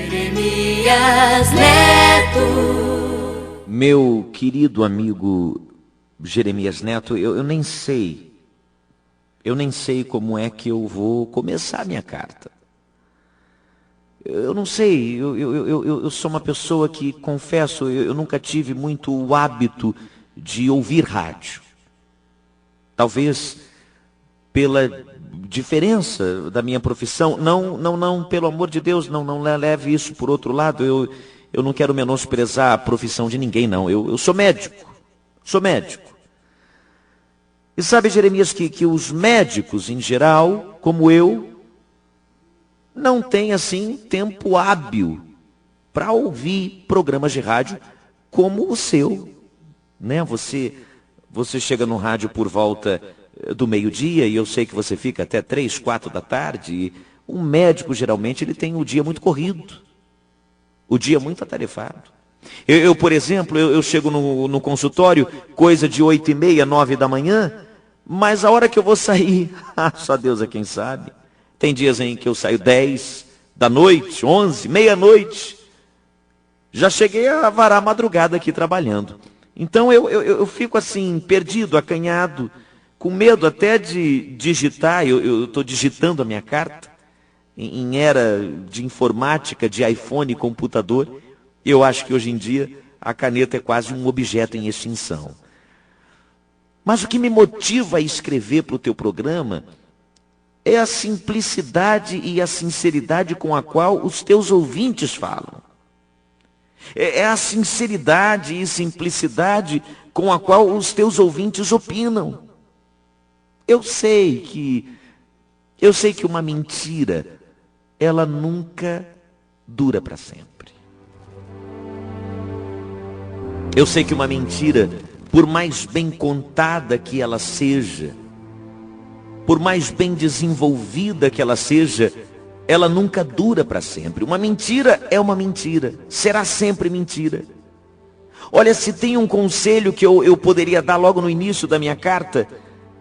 Jeremias Neto. Meu querido amigo Jeremias Neto, eu nem sei como é que eu vou começar a minha carta. Eu não sei, eu sou uma pessoa que, confesso, eu nunca tive muito o hábito de ouvir rádio. Talvez pela diferença da minha profissão, não, pelo amor de Deus, não leve isso por outro lado, eu não quero menosprezar a profissão de ninguém, não. Eu sou médico. E sabe, Jeremias, que os médicos, em geral, como eu, não têm, assim, tempo hábil para ouvir programas de rádio como o seu, né? Você chega no rádio por volta do meio-dia e eu sei que você fica até 3, 4 da tarde. E um médico, geralmente, ele tem o dia muito corrido, o dia muito atarefado. Eu, por exemplo, eu chego no consultório, coisa de 8h30, 9 da manhã, mas a hora que eu vou sair, só Deus é quem sabe. Tem dias em que eu saio 10 da noite, 11, meia-noite. Já cheguei a varar a madrugada aqui trabalhando. Então eu fico assim, perdido, acanhado, com medo até de digitar. Eu estou digitando a minha carta em era de informática, de iPhone e computador. Eu acho que hoje em dia a caneta é quase um objeto em extinção. Mas o que me motiva a escrever para o teu programa é a simplicidade e a sinceridade com a qual os teus ouvintes falam. É a sinceridade e simplicidade com a qual os teus ouvintes opinam. Eu sei que uma mentira, ela nunca dura para sempre. Eu sei que uma mentira, por mais bem contada que ela seja, por mais bem desenvolvida que ela seja, ela nunca dura para sempre. Uma mentira é uma mentira, será sempre mentira. Olha, se tem um conselho que eu poderia dar logo no início da minha carta,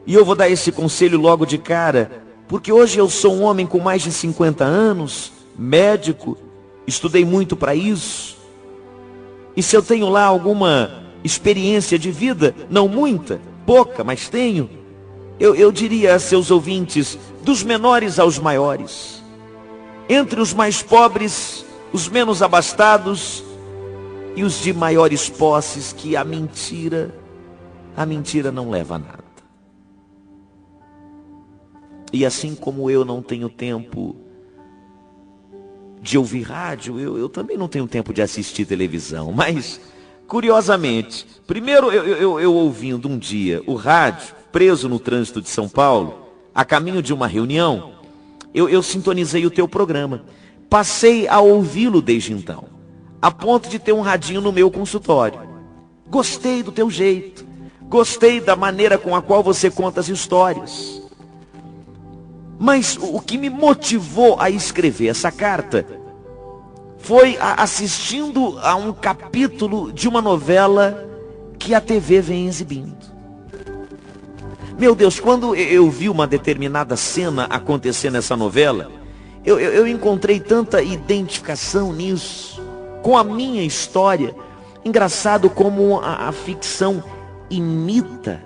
e eu vou dar esse conselho logo de cara, porque hoje eu sou um homem com mais de 50 anos, médico, estudei muito para isso, e se eu tenho lá alguma experiência de vida, não muita, pouca, mas tenho, eu diria a seus ouvintes, dos menores aos maiores, entre os mais pobres, os menos abastados e os de maiores posses, que a mentira não leva a nada. E assim como eu não tenho tempo de ouvir rádio, eu também não tenho tempo de assistir televisão, mas, curiosamente, primeiro eu ouvindo um dia o rádio, preso no trânsito de São Paulo, a caminho de uma reunião, eu sintonizei o teu programa. Passei a ouvi-lo desde então, a ponto de ter um radinho no meu consultório. Gostei do teu jeito, gostei da maneira com a qual você conta as histórias. Mas o que me motivou a escrever essa carta foi assistindo a um capítulo de uma novela que a TV vem exibindo. Meu Deus, quando eu vi uma determinada cena acontecer nessa novela, eu encontrei tanta identificação nisso, com a minha história. Engraçado como a ficção imita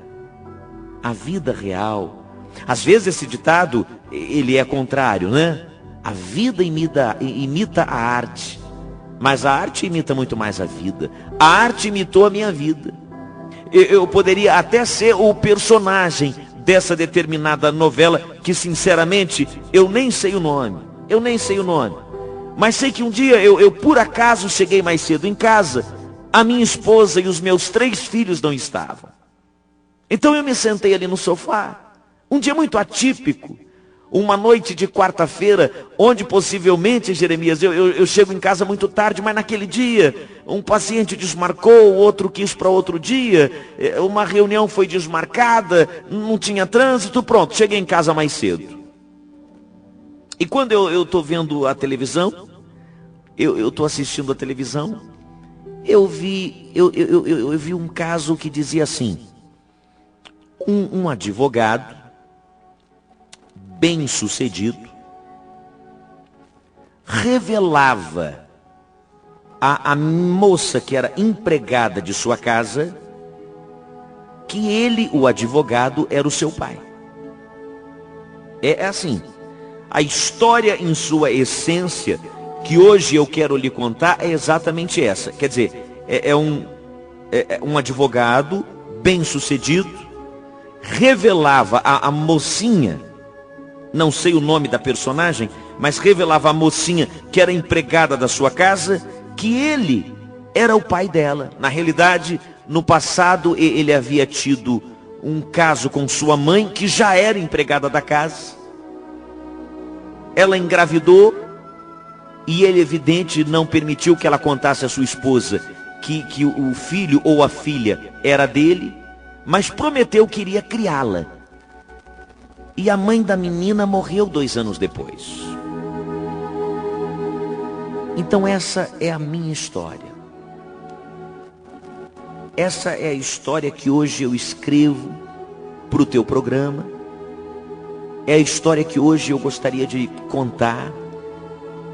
a vida real. Às vezes esse ditado, ele é contrário, né? A vida imita a arte, mas a arte imita muito mais a vida. A arte imitou a minha vida. Eu poderia até ser o personagem dessa determinada novela, que sinceramente eu nem sei o nome. Mas sei que um dia eu por acaso cheguei mais cedo em casa, a minha esposa e os meus 3 filhos não estavam. Então eu me sentei ali no sofá, um dia muito atípico, uma noite de quarta-feira, onde possivelmente, Jeremias, eu chego em casa muito tarde, mas naquele dia, um paciente desmarcou, outro quis para outro dia, uma reunião foi desmarcada, não tinha trânsito, pronto, cheguei em casa mais cedo. E quando eu estou vendo a televisão, eu estou assistindo a televisão, eu vi um caso que dizia assim, um advogado, bem-sucedido, revelava a moça que era empregada de sua casa, que ele, o advogado, era o seu pai. É assim, a história em sua essência, que hoje eu quero lhe contar, é exatamente essa. Quer dizer, é um advogado bem-sucedido, revelava a mocinha, não sei o nome da personagem, mas revelava a mocinha que era empregada da sua casa, que ele era o pai dela. Na realidade, no passado, ele havia tido um caso com sua mãe, que já era empregada da casa. Ela engravidou e ele, evidente, não permitiu que ela contasse à sua esposa que o filho ou a filha era dele, mas prometeu que iria criá-la. E a mãe da menina morreu 2 anos depois. Então essa é a minha história. Essa é a história que hoje eu escrevo para o teu programa. É a história que hoje eu gostaria de contar.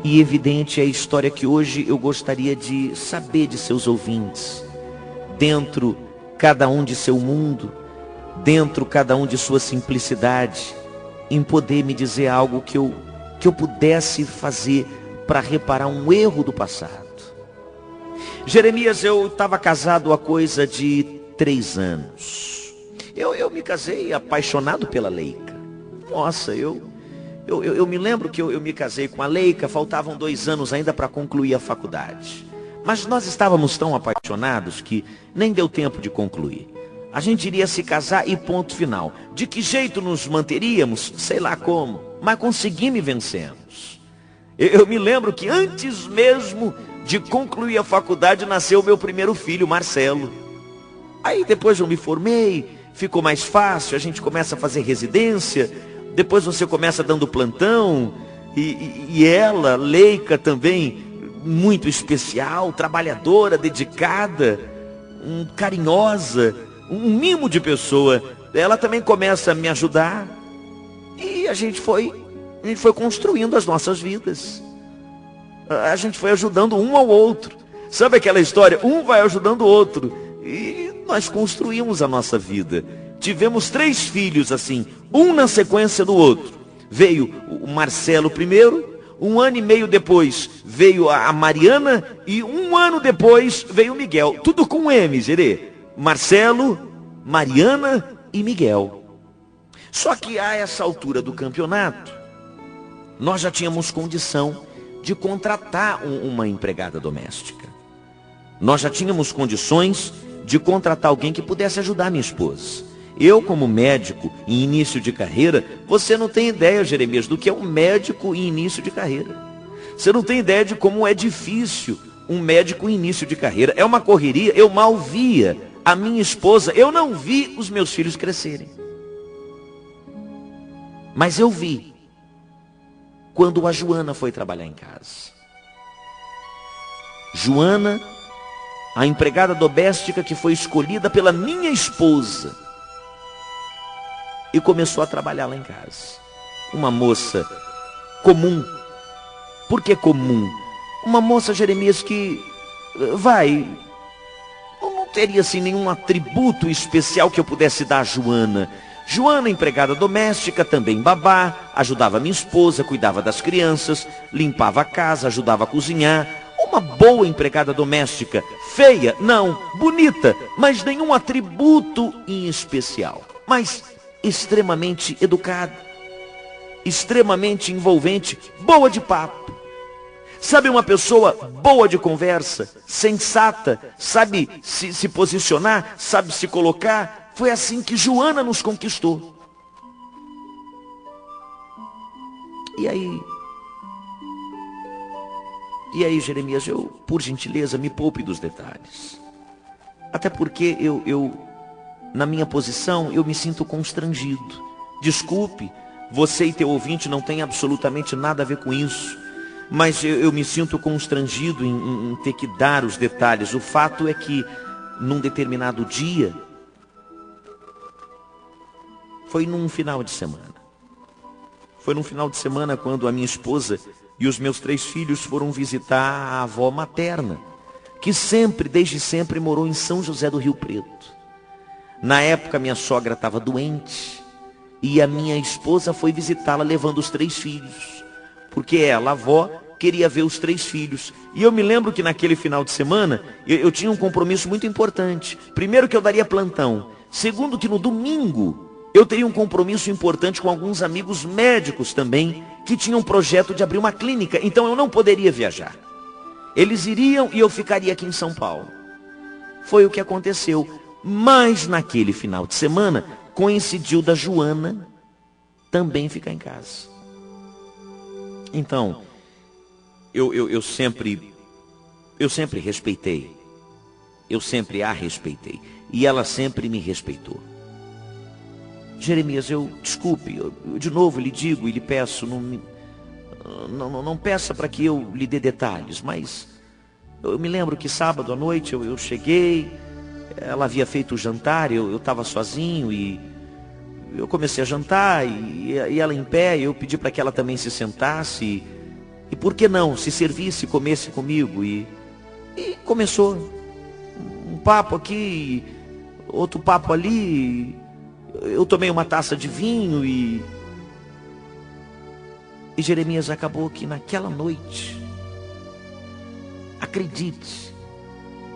E evidente, é a história que hoje eu gostaria de saber de seus ouvintes. Dentro cada um de seu mundo, dentro cada um de sua simplicidade, em poder me dizer algo que eu pudesse fazer para reparar um erro do passado. Jeremias, eu estava casado há coisa de 3 anos. Eu me casei apaixonado pela Leica. Nossa, eu me lembro que eu me casei com a Leica, faltavam 2 anos ainda para concluir a faculdade. Mas nós estávamos tão apaixonados que nem deu tempo de concluir. A gente iria se casar e ponto final. De que jeito nos manteríamos? Sei lá como, mas conseguimos e vencemos. Eu me lembro que antes mesmo de concluir a faculdade nasceu o meu primeiro filho, Marcelo. Aí depois eu me formei, ficou mais fácil, a gente começa a fazer residência, depois você começa dando plantão, e ela, Leica também, muito especial, trabalhadora, dedicada, carinhosa, um mimo de pessoa. Ela também começa a me ajudar, e a gente foi construindo as nossas vidas. A gente foi ajudando um ao outro. Sabe aquela história? Um vai ajudando o outro. E nós construímos a nossa vida. Tivemos 3 filhos assim, um na sequência do outro. Veio o Marcelo primeiro, 1 ano e meio depois veio a Mariana, e 1 ano depois veio o Miguel. Tudo com M, Gerê. Marcelo, Mariana e Miguel. Só que a essa altura do campeonato, nós já tínhamos condição de contratar uma empregada doméstica. Nós já tínhamos condições de contratar alguém que pudesse ajudar minha esposa. Eu, como médico em início de carreira, você não tem ideia, Jeremias, do que é um médico em início de carreira. Você não tem ideia de como é difícil um médico em início de carreira. É uma correria. Eu mal via a minha esposa, eu não vi os meus filhos crescerem. Mas eu vi quando a Joana foi trabalhar em casa. Joana, a empregada doméstica que foi escolhida pela minha esposa, e começou a trabalhar lá em casa. Uma moça comum. Por que comum? Uma moça, Jeremias, que não teria assim nenhum atributo especial que eu pudesse dar a Joana. Joana, empregada doméstica, também babá, ajudava minha esposa, cuidava das crianças, limpava a casa, ajudava a cozinhar. Uma boa empregada doméstica. Feia? Não. Bonita, mas nenhum atributo em especial. Mas extremamente educada, extremamente envolvente, boa de papo. Sabe, uma pessoa boa de conversa, sensata, sabe se posicionar, sabe se colocar. Foi assim que Joana nos conquistou. E aí, Jeremias, por gentileza, me poupe dos detalhes. Até porque na minha posição, eu me sinto constrangido. Desculpe, você e teu ouvinte não tem absolutamente nada a ver com isso. Mas eu me sinto constrangido em ter que dar os detalhes. O fato é que, num determinado dia, foi num final de semana. Foi num final de semana quando a minha esposa e os meus 3 filhos foram visitar a avó materna, que desde sempre, morou em São José do Rio Preto. Na época, minha sogra estava doente e a minha esposa foi visitá-la levando os 3 filhos, porque ela, a avó, queria ver os 3 filhos. E eu me lembro que naquele final de semana, eu tinha um compromisso muito importante. Primeiro, que eu daria plantão. Segundo, que no domingo eu teria um compromisso importante com alguns amigos médicos também, que tinham um projeto de abrir uma clínica. Então eu não poderia viajar. Eles iriam e eu ficaria aqui em São Paulo. Foi o que aconteceu. Mas naquele final de semana, coincidiu da Joana também ficar em casa. Então, eu sempre respeitei. Eu sempre a respeitei. E ela sempre me respeitou. Jeremias, desculpe, de novo lhe digo e lhe peço, não peça para que eu lhe dê detalhes, mas eu me lembro que sábado à noite eu cheguei, ela havia feito o jantar, eu estava sozinho e eu comecei a jantar e ela em pé, eu pedi para que ela também se sentasse e por que não, se servisse, comesse comigo e começou um papo aqui, outro papo ali. Eu tomei uma taça de vinho e Jeremias, acabou que naquela noite,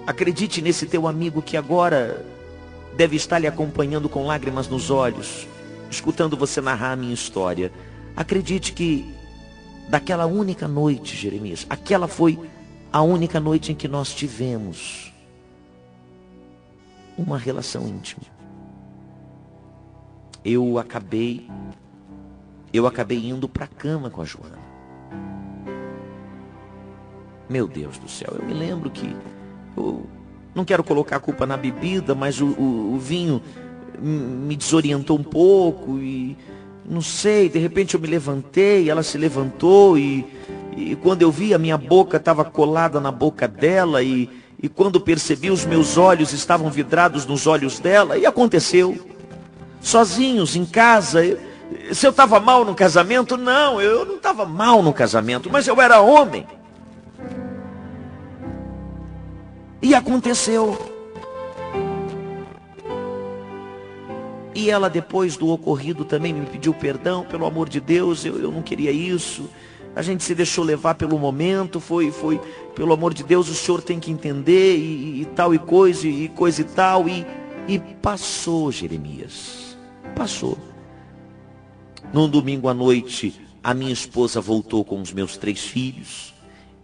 acredite nesse teu amigo que agora deve estar lhe acompanhando com lágrimas nos olhos, escutando você narrar a minha história. Acredite que daquela única noite, Jeremias, aquela foi a única noite em que nós tivemos uma relação íntima. Eu acabei indo para a cama com a Joana. Meu Deus do céu, eu me lembro que eu não quero colocar a culpa na bebida, mas o vinho me desorientou um pouco e não sei, de repente eu me levantei, ela se levantou e quando eu vi, a minha boca estava colada na boca dela e quando percebi, os meus olhos estavam vidrados nos olhos dela e aconteceu. Sozinhos, em casa. Se eu estava mal no casamento? Não, eu não estava mal no casamento, mas eu era homem. E aconteceu. E ela, depois do ocorrido, também me pediu perdão, pelo amor de Deus, eu não queria isso. A gente se deixou levar pelo momento, foi, pelo amor de Deus, o senhor tem que entender, e tal e coisa e tal, e passou, Jeremias. Passou. Num domingo à noite, a minha esposa voltou com os meus 3 filhos.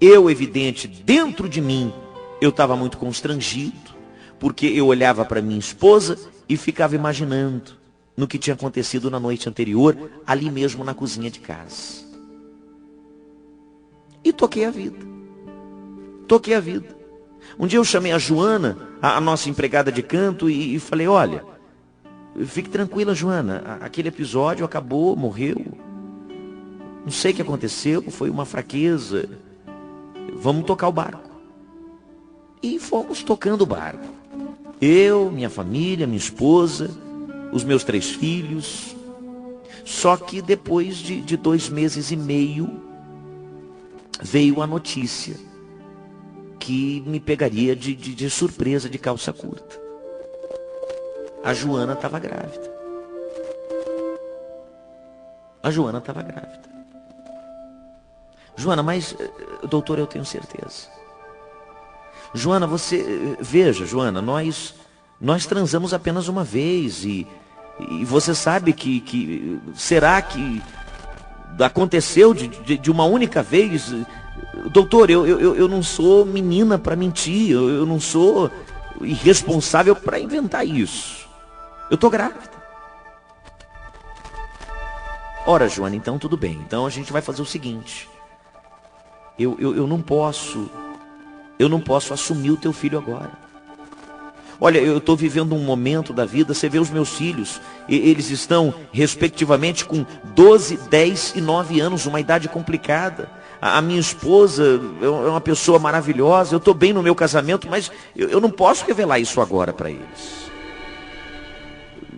Eu, evidente, dentro de mim, eu estava muito constrangido, porque eu olhava para minha esposa e ficava imaginando no que tinha acontecido na noite anterior, ali mesmo na cozinha de casa. E toquei a vida. Toquei a vida. Um dia eu chamei a Joana, a nossa empregada de canto, e falei, olha, fique tranquila, Joana, aquele episódio acabou, morreu. Não sei o que aconteceu, foi uma fraqueza. Vamos tocar o barco. E fomos tocando o barco. Eu, minha família, minha esposa, os meus 3 filhos. Só que depois de 2 meses e meio, veio a notícia que me pegaria de surpresa, de calça curta. A Joana estava grávida. A Joana estava grávida. Joana, mas, doutor, eu tenho certeza. Joana, veja, Joana, nós transamos apenas uma vez e você sabe que será que aconteceu de uma única vez? Doutor, eu não sou menina para mentir, eu não sou irresponsável para inventar isso. Eu estou grávida. Ora, Joana, então tudo bem. Então a gente vai fazer o seguinte. Eu não posso assumir o teu filho agora. Olha, eu estou vivendo um momento da vida, você vê os meus filhos, eles estão respectivamente com 12, 10 e 9 anos, uma idade complicada. A minha esposa é uma pessoa maravilhosa, eu estou bem no meu casamento, mas eu não posso revelar isso agora para eles.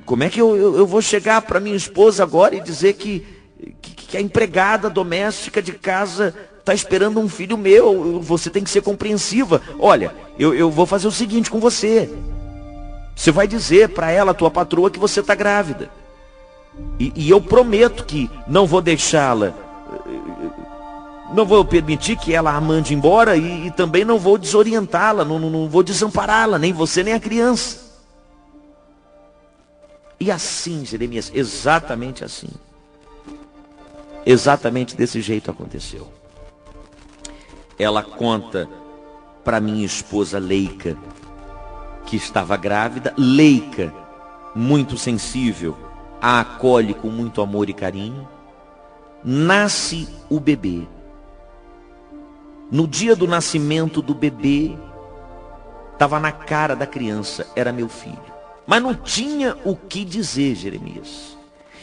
Como é que eu vou chegar para minha esposa agora e dizer que a empregada doméstica de casa está esperando um filho meu, você tem que ser compreensiva. Olha, eu vou fazer o seguinte com você. Você vai dizer para ela, tua patroa, que você está grávida. E eu prometo que não vou deixá-la, não vou permitir que ela a mande embora e também não vou desorientá-la, não vou desampará-la, nem você nem a criança. E assim, Jeremias, exatamente assim. Exatamente desse jeito aconteceu. Ela conta para minha esposa Leica, que estava grávida. Leica, muito sensível, a acolhe com muito amor e carinho. Nasce o bebê. No dia do nascimento do bebê, estava na cara da criança, era meu filho. Mas não tinha o que dizer, Jeremias.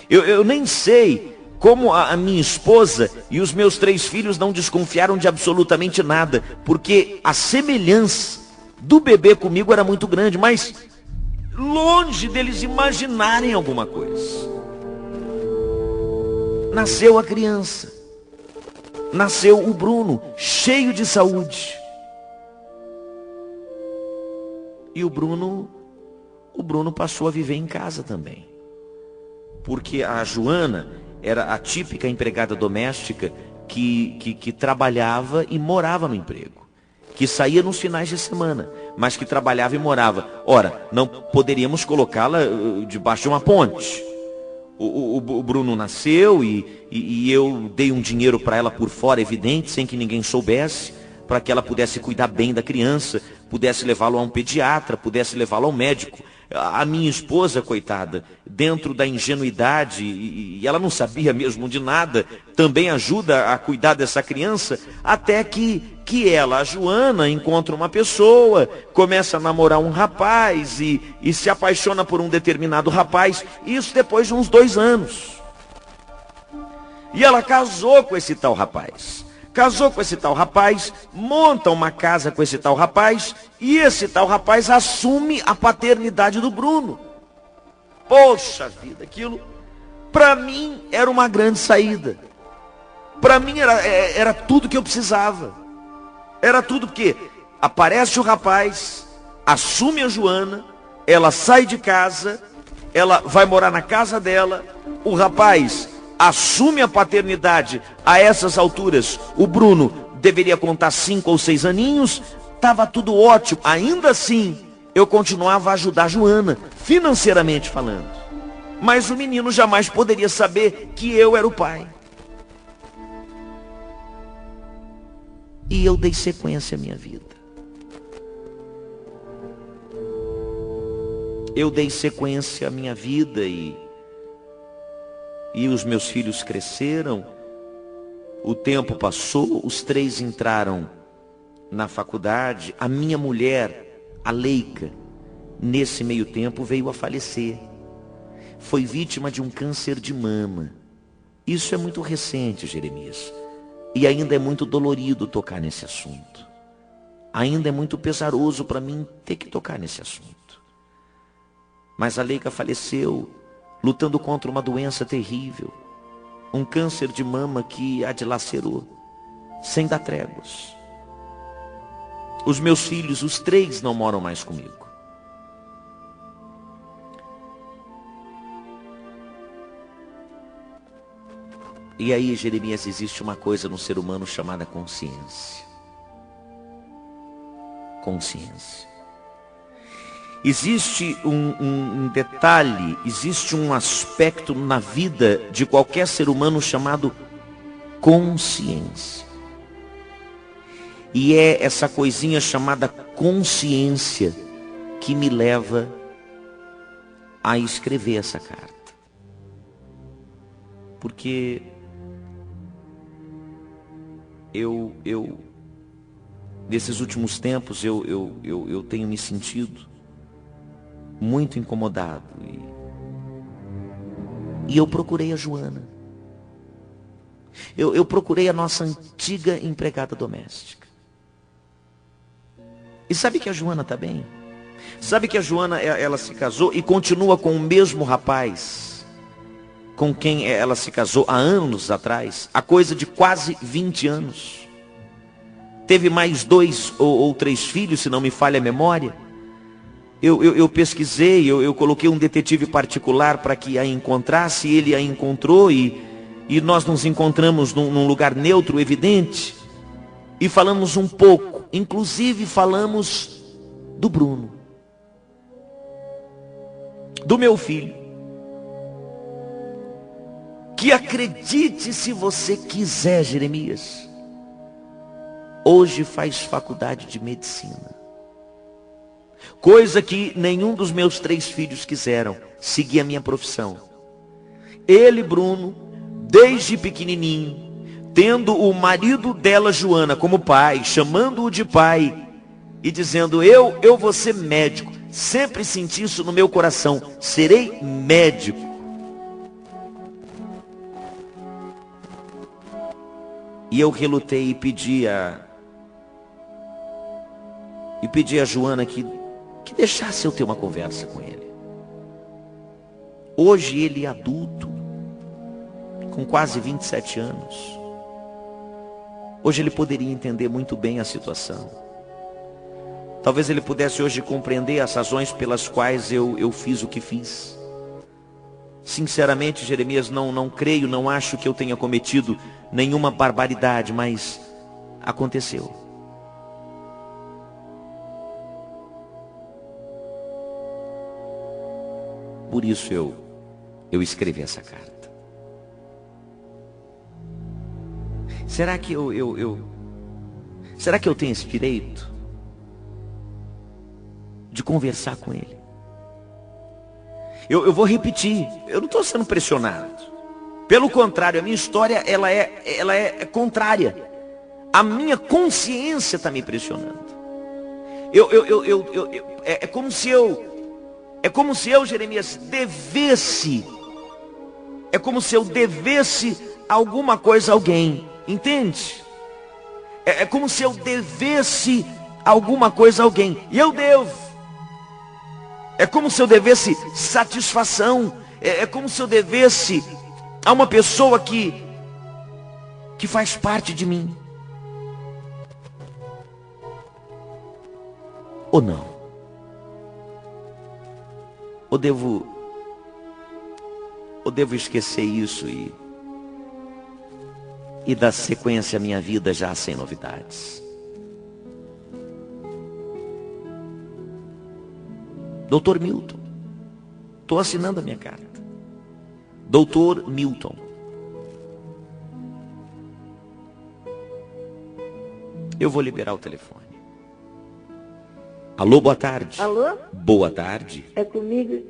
Eu nem sei como a minha esposa e os meus 3 filhos não desconfiaram de absolutamente nada, porque a semelhança do bebê comigo era muito grande, mas longe deles imaginarem alguma coisa. Nasceu a criança, nasceu o Bruno, cheio de saúde. E o Bruno passou a viver em casa também, porque a Joana era a típica empregada doméstica que trabalhava e morava no emprego, que saía nos finais de semana, mas que trabalhava e morava. Ora, não poderíamos colocá-la debaixo de uma ponte. O Bruno nasceu e eu dei um dinheiro para ela por fora, evidente, sem que ninguém soubesse, para que ela pudesse cuidar bem da criança, pudesse levá-lo a um pediatra, pudesse levá-lo ao médico. A minha esposa, coitada, dentro da ingenuidade, e ela não sabia mesmo de nada, também ajuda a cuidar dessa criança, até que ela, a Joana, encontra uma pessoa, começa a namorar um rapaz e se apaixona por um determinado rapaz, isso depois de uns 2 anos. E ela casou com esse tal rapaz. Casou com esse tal rapaz, monta uma casa com esse tal rapaz, e esse tal rapaz assume a paternidade do Bruno. Poxa vida, aquilo para mim era uma grande saída. Para mim era tudo que eu precisava. Era tudo, porque aparece o rapaz, assume a Joana, ela sai de casa, ela vai morar na casa dela, o rapaz assume a paternidade. A essas alturas, o Bruno deveria contar 5 ou 6 aninhos, estava tudo ótimo. Ainda assim, eu continuava a ajudar a Joana, financeiramente falando. Mas o menino jamais poderia saber que eu era o pai. E eu dei sequência à minha vida. Eu dei sequência à minha vida e os meus filhos cresceram, o tempo passou, os 3 entraram na faculdade. A minha mulher, a Leica, nesse meio tempo veio a falecer. Foi vítima de um câncer de mama. Isso é muito recente, Jeremias, e ainda é muito dolorido tocar nesse assunto. Ainda é muito pesaroso para mim ter que tocar nesse assunto. Mas a Leica faleceu lutando contra uma doença terrível, um câncer de mama que a dilacerou, sem dar tréguas. Os meus filhos, os 3, não moram mais comigo. E aí, Jeremias, existe uma coisa no ser humano chamada consciência. Consciência. Existe um detalhe, existe um aspecto na vida de qualquer ser humano chamado consciência. E é essa coisinha chamada consciência que me leva a escrever essa carta. Porque nesses últimos tempos, eu tenho me sentido muito incomodado e eu procurei a Joana. Eu procurei a nossa antiga empregada doméstica. E sabe que a Joana está bem? Sabe que a Joana, ela se casou e continua com o mesmo rapaz com quem ela se casou há anos atrás, há coisa de quase 20 anos. teve mais 2 ou 3 filhos, se não me falha a memória. Eu pesquisei, eu coloquei um detetive particular para que a encontrasse, ele a encontrou e nós nos encontramos num lugar neutro, evidente, e falamos um pouco, inclusive falamos do Bruno, do meu filho, que acredite se você quiser, Jeremias, hoje faz faculdade de medicina. Coisa que nenhum dos meus 3 filhos quiseram, seguir a minha profissão. Ele, Bruno, desde pequenininho, tendo o marido dela, Joana, como pai, chamando-o de pai e dizendo, eu vou ser médico. Sempre senti isso no meu coração, serei médico. E eu relutei e pedi a Joana que deixasse eu ter uma conversa com ele. Hoje ele é adulto, com quase 27 anos. Hoje ele poderia entender muito bem a situação. Talvez ele pudesse hoje compreender as razões pelas quais eu fiz o que fiz. Sinceramente, Jeremias, não creio, não acho que eu tenha cometido nenhuma barbaridade, mas aconteceu. Por isso eu escrevi essa carta. Será que será que eu tenho esse direito de conversar com ele? Eu vou repetir, eu não estou sendo pressionado. Pelo contrário, a minha história ela é contrária. A minha consciência está me pressionando. É como se eu, Jeremias, devesse. É como se eu devesse alguma coisa a alguém. Entende? É como se eu devesse alguma coisa a alguém. E eu devo. É como se eu devesse satisfação. É como se eu devesse a uma pessoa que faz parte de mim. Ou não? Ou devo esquecer isso e dar sequência à minha vida já sem novidades? Doutor Milton, estou assinando a minha carta. Doutor Milton. Eu vou liberar o telefone. Alô, boa tarde. Alô? Boa tarde. É comigo,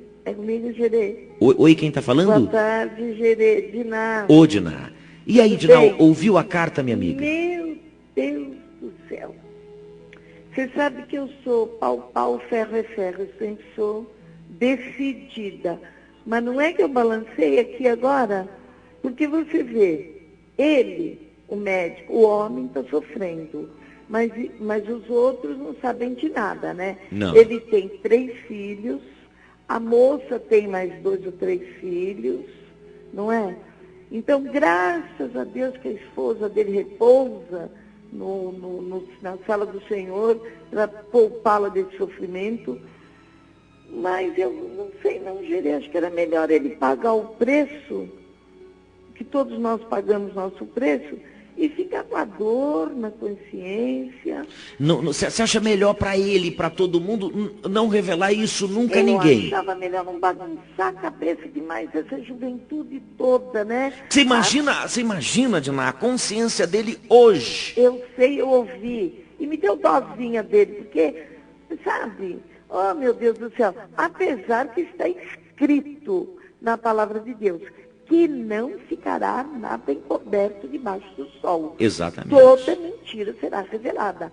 Gerê. Oi, quem está falando? Boa tarde, Gerê. Diná. Ô, Diná. E aí, Diná, ouviu a carta, minha amiga? Meu Deus do céu. Você sabe que eu sou pau, ferro é ferro. Eu sempre sou decidida. Mas não é que eu balancei aqui agora? Porque você vê, ele, o médico, o homem está sofrendo. Mas os outros não sabem de nada, né? Não. Ele tem 3 filhos, a moça tem mais 2 ou 3 filhos, não é? Então, graças a Deus que a esposa dele repousa na sala do Senhor, para poupá-la desse sofrimento. Mas eu não sei não, Gerê, acho que era melhor ele pagar o preço, que todos nós pagamos nosso preço, e ficar com a dor na consciência. Você acha melhor para ele, para todo mundo, não revelar isso nunca a ninguém? Eu achava melhor não bagunçar a cabeça demais essa juventude toda, né? Você imagina, Diná, a consciência dele hoje? Eu sei, eu ouvi. E me deu dosinha dele, porque, sabe, oh meu Deus do céu, apesar que está escrito na palavra de Deus, que não ficará nada encoberto debaixo do sol. Exatamente. Toda mentira será revelada.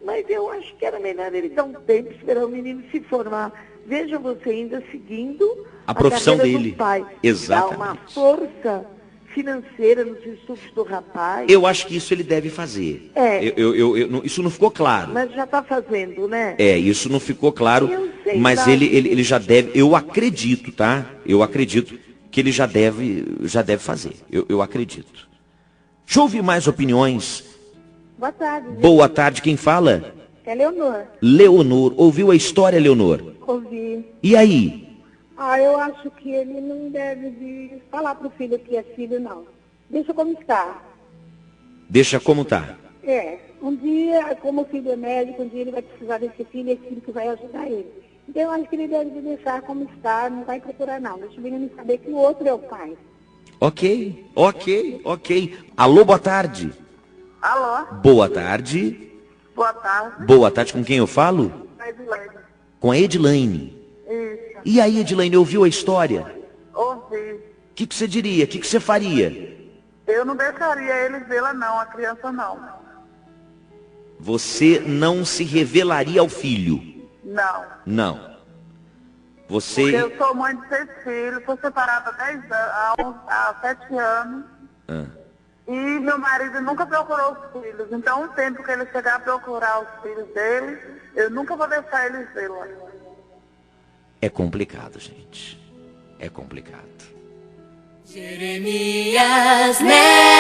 Mas eu acho que era melhor ele dar um tempo, esperar o menino se formar. Veja você ainda seguindo a profissão carreira dele. do pai. Exatamente. Dá uma força financeira nos estudos do rapaz. Eu acho que isso ele deve fazer. Isso não ficou claro. Mas já está fazendo, né? Isso não ficou claro. Eu sei, mas ele já deve, eu acredito, tá? Eu acredito que ele já deve fazer. Eu acredito. Deixa eu ouvir mais opiniões. Boa tarde. Boa tarde, quem fala? É Leonor. Leonor. Ouviu a história, Leonor? Ouvi. E aí? Eu acho que ele não deve de falar pro filho que é filho, não. Deixa como está. Deixa como tá. Um dia, como o filho é médico, um dia ele vai precisar desse filho e esse filho que vai ajudar ele. Então eu acho que ele deve de deixar como está, não vai procurar não. Deixa o menino saber que o outro é o pai. Ok. Alô, boa tarde. Alô? Boa tarde. Boa tarde. Boa tarde, com quem eu falo? Edilene. Com a Edilene. Isso. E aí, Edilene, ouviu a história? Ouvi. O que você diria? O que você faria? Eu não deixaria eles vê-la não, a criança não. Você não se revelaria ao filho? Não. Não. Você... Porque eu sou mãe de 6 filhos, sou separada há 7 anos. E meu marido nunca procurou os filhos. Então, o tempo que ele chegar a procurar os filhos dele, eu nunca vou deixar eles vê-la. É complicado, gente. É complicado. Jeremias Neto.